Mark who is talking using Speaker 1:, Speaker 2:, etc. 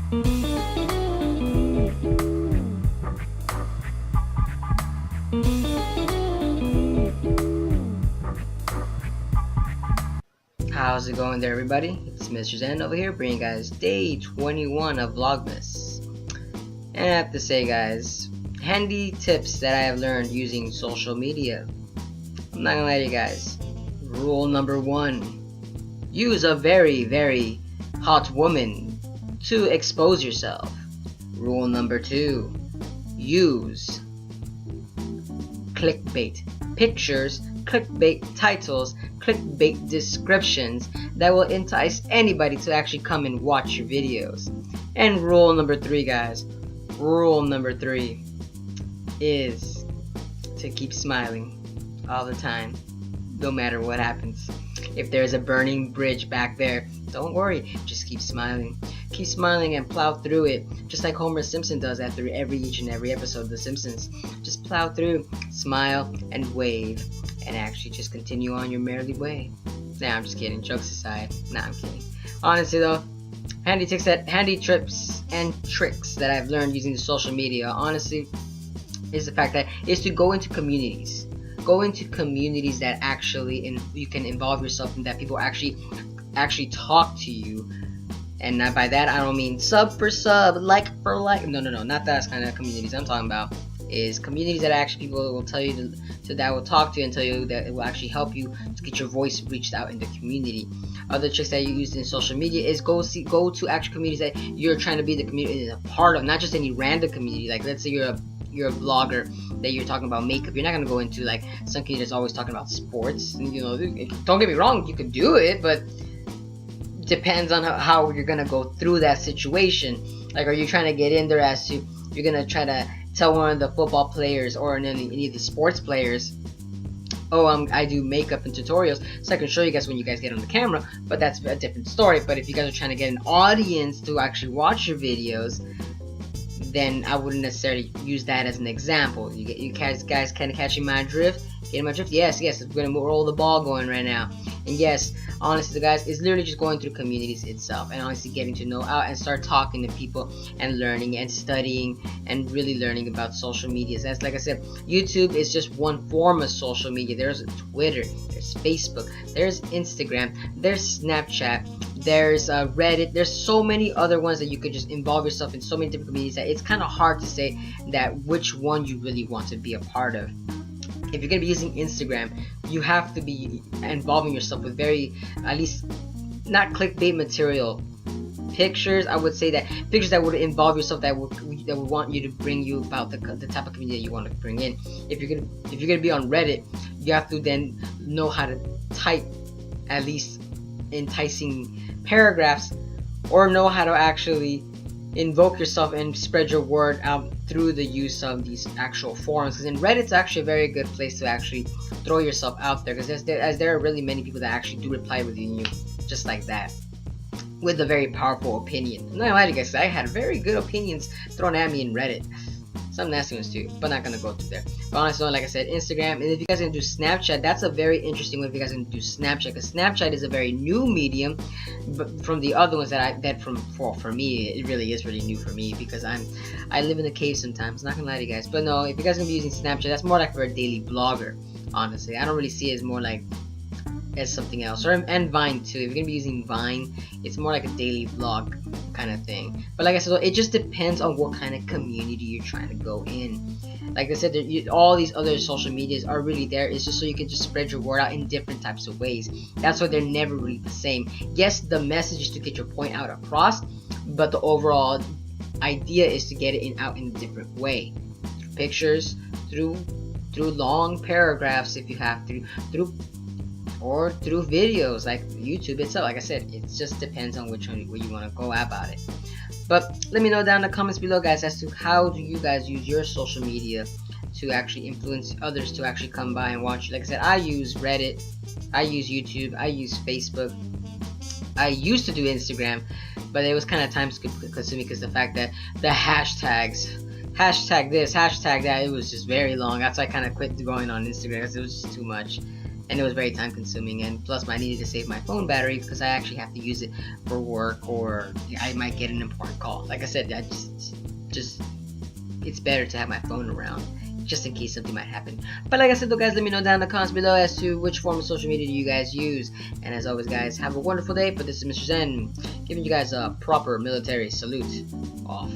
Speaker 1: How's it going there, everybody? It's Mr. Zen over here, bringing you guys day 21 of Vlogmas. And I have to say, guys, handy tips that I have learned using social media. I'm not gonna lie to you guys. Rule number 1: use a very, very hot woman to expose yourself. Rule number 2: use clickbait pictures, clickbait titles, clickbait descriptions that will entice anybody to actually come and watch your videos. And rule number 3, guys, rule number 3 is to keep smiling all the time, no matter what happens. If there's a burning bridge back there, don't worry, just keep smiling. Keep smiling and plow through it, just like Homer Simpson does after each and every episode of The Simpsons. Just plow through, smile, and wave, and actually just continue on your merry way. Nah, I'm just kidding. Jokes aside. Nah, I'm kidding. Honestly though, handy tips and tricks that I've learned using the social media, honestly, is the fact that is to go into communities. Go into communities that actually you can involve yourself in, that people actually talk to you. And by that I don't mean sub for sub, like for like. No, not that kind of communities. I'm talking about is communities that actually people will tell you that will talk to you and tell you that it will actually help you to get your voice reached out in the community. Other tricks that you use in social media is go to actual communities that you're trying to be the community a part of, not just any random community. Like let's say you're a vlogger that you're talking about makeup. You're not gonna go into like some community that's always talking about sports. And, you know, don't get me wrong, you could do it, but depends on how you're gonna go through that situation. Like, are you trying to get in there as to you're gonna try to tell one of the football players or any of the sports players, oh, I do makeup and tutorials, so I can show you guys when you guys get on the camera, but that's a different story. But if you guys are trying to get an audience to actually watch your videos, then I wouldn't necessarily use that as an example. You guys kind of catching my drift? Getting my drift? Yes, we're gonna roll the ball going right now. And yes, honestly, guys, it's literally just going through communities itself, and honestly getting to know out and start talking to people and learning and studying and really learning about social media. That's, like I said, YouTube is just one form of social media. There's Twitter, there's Facebook, there's Instagram, there's Snapchat, there's Reddit. There's so many other ones that you could just involve yourself in, so many different communities that it's kind of hard to say that which one you really want to be a part of. If you're going to be using Instagram, you have to be involving yourself with very, at least, not clickbait material pictures. I would say that pictures that would involve yourself, that would want you to bring you about the type of community that you want to bring in. If you're gonna be on Reddit, you have to then know how to type at least enticing paragraphs, or know how to actually invoke yourself and spread your word out through the use of these actual forums. Because in Reddit's actually a very good place to actually throw yourself out there, because there are really many people that actually do reply within you just like that, with a very powerful opinion. I'm not gonna lie to you guys, I had very good opinions thrown at me in Reddit. Some nasty ones too, but not gonna go through there. But honestly, like I said, Instagram, and if you guys are gonna do Snapchat, that's a very interesting one if you guys are gonna do Snapchat, because Snapchat is a very new medium, but from the other ones for me, it really is really new for me, because I live in a cave sometimes, not gonna lie to you guys. But no, if you guys are gonna be using Snapchat, that's more like for a daily blogger, honestly. I don't really see it as more like as something else. And Vine too. If you're gonna be using Vine, it's more like a daily vlog kind of thing. But like I said, it just depends on what kind of community you're trying to go in. Like I said, all these other social medias are really there. It's just so you can just spread your word out in different types of ways. That's why they're never really the same. Yes, the message is to get your point out across, but the overall idea is to get it out in a different way. Through pictures, through long paragraphs if you have to, or through videos like YouTube itself. Like I said, it just depends on which one where you want to go about it. But let me know down in the comments below, guys, as to how do you guys use your social media to actually influence others to actually come by and watch. Like I said, I use Reddit, I use YouTube, I use Facebook. I used to do Instagram, but it was kind of time consuming because the fact that the hashtags, hashtag this, hashtag that, it was just very long. That's why I kind of quit going on Instagram because it was just too much. and it was very time consuming, and plus I needed to save my phone battery because I actually have to use it for work, or I might get an important call. Like I said, I just it's better to have my phone around just in case something might happen. But like I said though, guys, let me know down in the comments below as to which form of social media do you guys use. And as always, guys, have a wonderful day. But this is Mr. Zen giving you guys a proper military salute. Off.